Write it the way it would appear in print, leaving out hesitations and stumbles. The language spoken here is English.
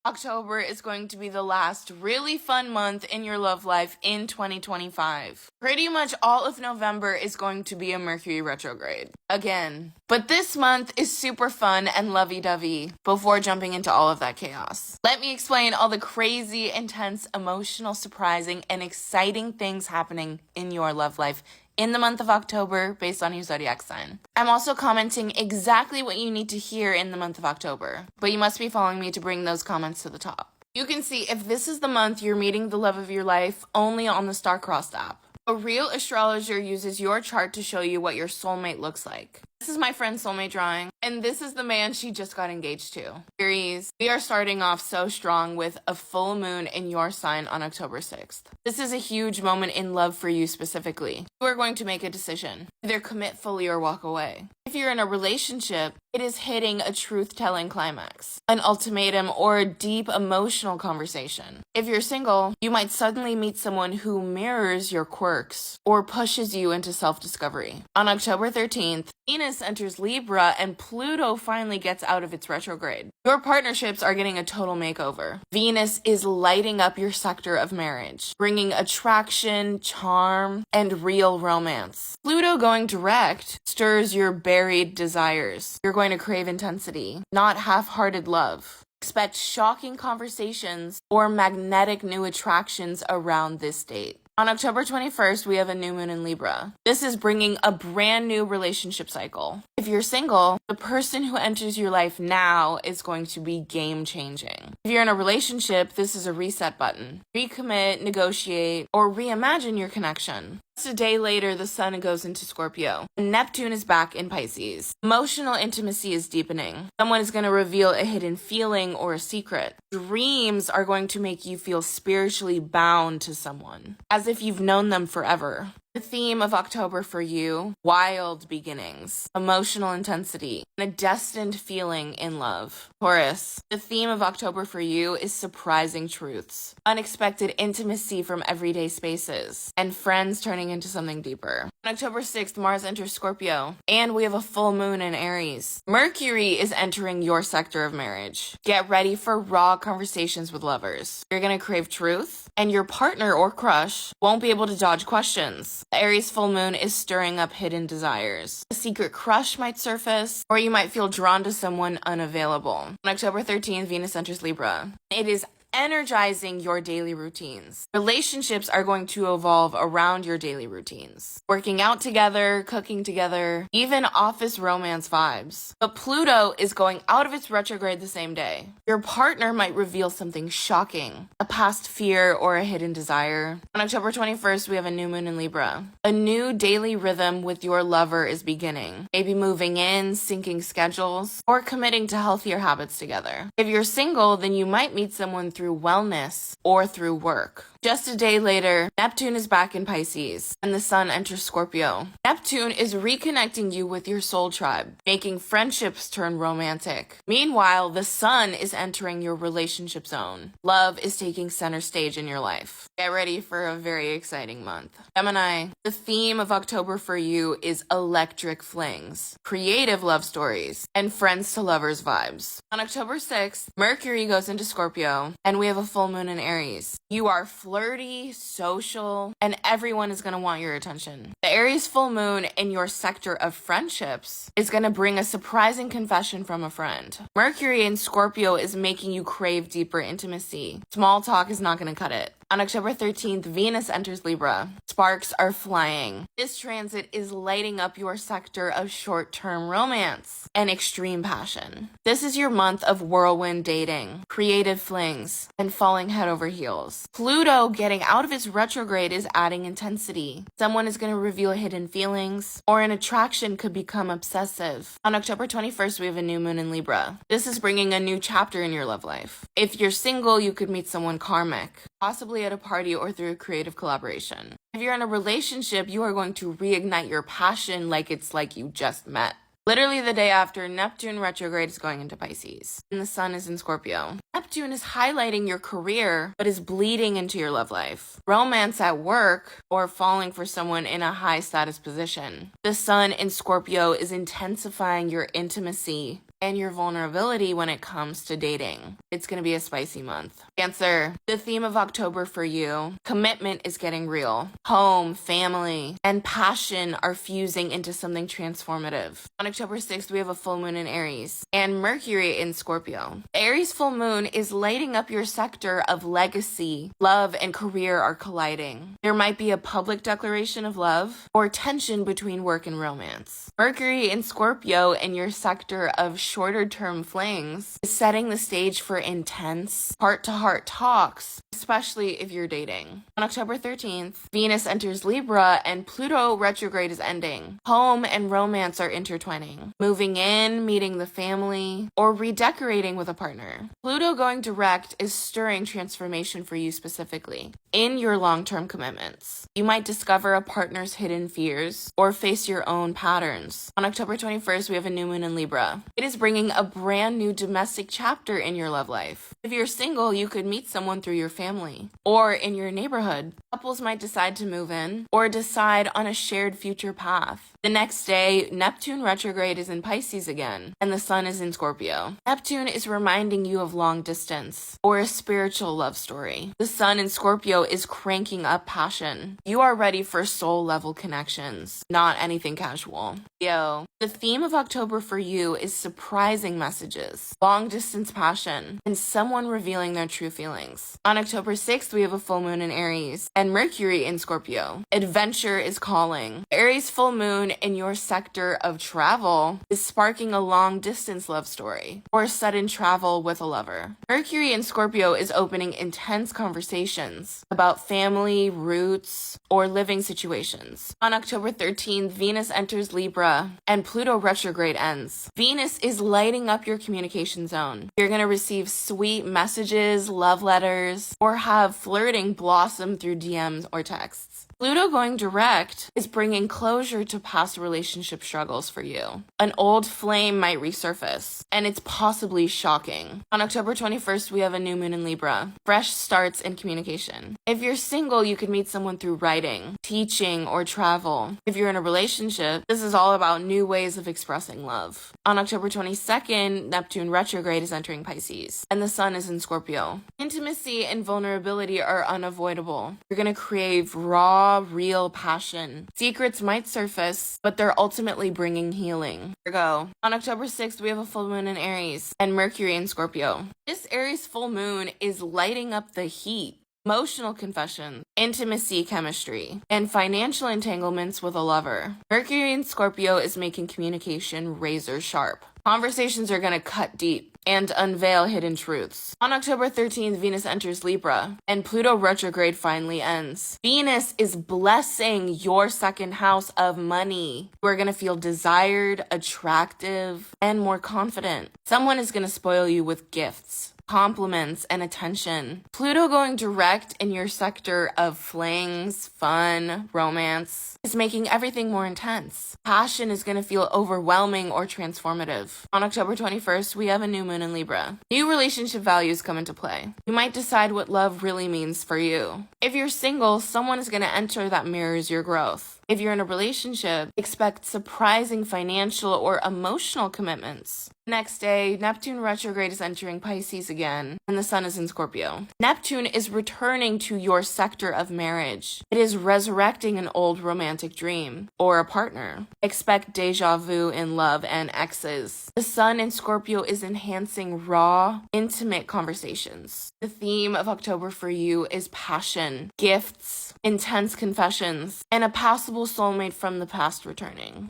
October is going to be the last really fun month in your love life in 2025. Pretty much all of November is going to be a Mercury retrograde. Again. But this month is super fun and lovey-dovey before jumping into all of that chaos. Let me explain all the crazy, intense, emotional, surprising, and exciting things happening in your love life in the month of October based on your zodiac sign. I'm also commenting exactly what you need to hear in the month of October, but you must be following me to bring those comments to the top. You can see if this is the month you're meeting the love of your life only on the Star-Crossed app. A real astrologer uses your chart to show you what your soulmate looks like. This is my friend's soulmate drawing, and this is the man she just got engaged to. Aries, we are starting off so strong with a full moon in your sign on October 6th. This is a huge moment in love for you specifically. You are going to make a decision. Either commit fully or walk away. If you're in a relationship, it is hitting a truth-telling climax, an ultimatum, or a deep emotional conversation. If you're single, you might suddenly meet someone who mirrors your quirks or pushes you into self-discovery. On October 13th, Venus enters Libra and Pluto finally gets out of its retrograde. Your partnerships are getting a total makeover. Venus is lighting up your sector of marriage, bringing attraction, charm, and real romance. Pluto going direct stirs your buried desires. You're going to crave intensity, not half-hearted love. Expect shocking conversations or magnetic new attractions around this date. On October 21st, we have a new moon in Libra. This is bringing a brand new relationship cycle. If you're single, the person who enters your life now is going to be game-changing. If you're in a relationship, this is a reset button. Recommit, negotiate, or reimagine your connection. Just a day later, the sun goes into Scorpio. Neptune is back in Pisces. Emotional intimacy is deepening. Someone is going to reveal a hidden feeling or a secret. Dreams are going to make you feel spiritually bound to someone, as if you've known them forever. The theme of October for you, wild beginnings, emotional intensity, and a destined feeling in love. Taurus, the theme of October for you is surprising truths, unexpected intimacy from everyday spaces, and friends turning into something deeper. On October 6th, Mars enters Scorpio, and we have a full moon in Aries. Mercury is entering your sector of marriage. Get ready for raw conversations with lovers. You're gonna crave truth, and your partner or crush won't be able to dodge questions. The Aries full moon is stirring up hidden desires. A secret crush might surface, or you might feel drawn to someone unavailable. On October 13th, Venus enters Libra. It is energizing your daily routines. Relationships are going to evolve around your daily routines. Working out together, cooking together, even office romance vibes. But Pluto is going out of its retrograde the same day. Your partner might reveal something shocking, a past fear or a hidden desire. On October 21st, we have a new moon in Libra. A new daily rhythm with your lover is beginning. Maybe moving in, syncing schedules, or committing to healthier habits together. If you're single, then you might meet someone through wellness or through work. Just a day later, Neptune is back in Pisces, and the sun enters Scorpio. Neptune is reconnecting you with your soul tribe, making friendships turn romantic. Meanwhile, the sun is entering your relationship zone. Love is taking center stage in your life. Get ready for a very exciting month. Gemini, the theme of October for you is electric flings, creative love stories, and friends to lovers vibes. On October 6th, Mercury goes into Scorpio, and we have a full moon in Aries. You are flirty, social, and everyone is going to want your attention. The Aries full moon in your sector of friendships is going to bring a surprising confession from a friend. Mercury in Scorpio is making you crave deeper intimacy. Small talk is not going to cut it. On October 13th, Venus enters Libra. Sparks are flying. This transit is lighting up your sector of short-term romance and extreme passion. This is your month of whirlwind dating, creative flings, and falling head over heels. Pluto getting out of its retrograde is adding intensity. Someone is going to reveal hidden feelings, or an attraction could become obsessive. On October 21st, we have a new moon in Libra. This is bringing a new chapter in your love life. If you're single, you could meet someone karmic, possibly at a party or through a creative collaboration. If you're in a relationship, you are going to reignite your passion like it's like you just met. Literally the day after, Neptune retrograde is going into Pisces, and the sun is in Scorpio. Neptune is highlighting your career, but is bleeding into your love life. Romance at work, or falling for someone in a high status position. The sun in Scorpio is intensifying your intimacy and your vulnerability when it comes to dating. It's going to be a spicy month. Cancer, the theme of October for you, commitment is getting real. Home, family, and passion are fusing into something transformative. On October 6th, we have a full moon in Aries and Mercury in Scorpio. The Aries full moon is lighting up your sector of legacy. Love and career are colliding. There might be a public declaration of love or tension between work and romance. Mercury in Scorpio in your sector of shorter term flings is setting the stage for intense heart-to-heart talks, especially if you're dating. On October 13th, Venus enters Libra and Pluto retrograde is ending. Home and romance are intertwining. Moving in, meeting the family, or redecorating with a partner. Pluto going direct is stirring transformation for you specifically in your long-term commitments. You might discover a partner's hidden fears or face your own patterns. On October 21st, we have a new moon in Libra. It is bringing a brand new domestic chapter in your love life. If you're single, you could meet someone through your family or in your neighborhood. Couples might decide to move in or decide on a shared future path. The next day, Neptune retrograde is in Pisces again, and the sun is in Scorpio. Neptune is reminding you of long distance or a spiritual love story. The sun in Scorpio is cranking up passion. You are ready for soul level connections, not anything casual. Yo, the theme of October for you is surprising messages, long distance passion, and someone revealing their true feelings. On October 6th, we have a full moon in Aries and Mercury in Scorpio. Adventure is calling. Aries full moon in your sector of travel is sparking a long distance love story or sudden travel with a lover. Mercury in Scorpio is opening intense conversations about family, roots, or living situations. On October 13th, Venus enters Libra and Pluto retrograde ends. Venus is lighting up your communication zone. You're going to receive sweet messages, love letters, or have flirting blossom through DMs or texts. Pluto going direct is bringing closure to past relationship struggles for you. An old flame might resurface, and it's possibly shocking. On October 21st, we have a new moon in Libra. Fresh starts in communication. If you're single, you could meet someone through writing, teaching, or travel. If you're in a relationship, this is all about new ways of expressing love. On October 22nd, Neptune retrograde is entering Pisces, and the sun is in Scorpio. Intimacy and vulnerability are unavoidable. You're going to crave raw, real passion. Secrets might surface, but they're ultimately bringing healing. Virgo. On October 6th, we have a full moon in Aries and Mercury in Scorpio. This Aries full moon is lighting up the heat. Emotional confession, intimacy chemistry, and financial entanglements with a lover. Mercury in Scorpio is making communication razor sharp. Conversations are going to cut deep and unveil hidden truths. On October 13th, Venus enters Libra, and Pluto retrograde finally ends. Venus is blessing your second house of money. You are going to feel desired, attractive, and more confident. Someone is going to spoil you with gifts, compliments, and attention. Pluto going direct in your sector of flings, fun, romance is making everything more intense. Passion is going to feel overwhelming or transformative. On October 21st, we have a new moon in Libra. New relationship values come into play. You might decide what love really means for you. If you're single, someone is going to enter that mirrors your growth. If you're in a relationship, expect surprising financial or emotional commitments. Next day, Neptune retrograde is entering Pisces again, and the sun is in Scorpio. Neptune is returning to your sector of marriage. It is resurrecting an old romantic dream or a partner. Expect deja vu in love and exes. The sun in Scorpio is enhancing raw, intimate conversations. The theme of October for you is passion, gifts, intense confessions, and a possible soulmate from the past returning.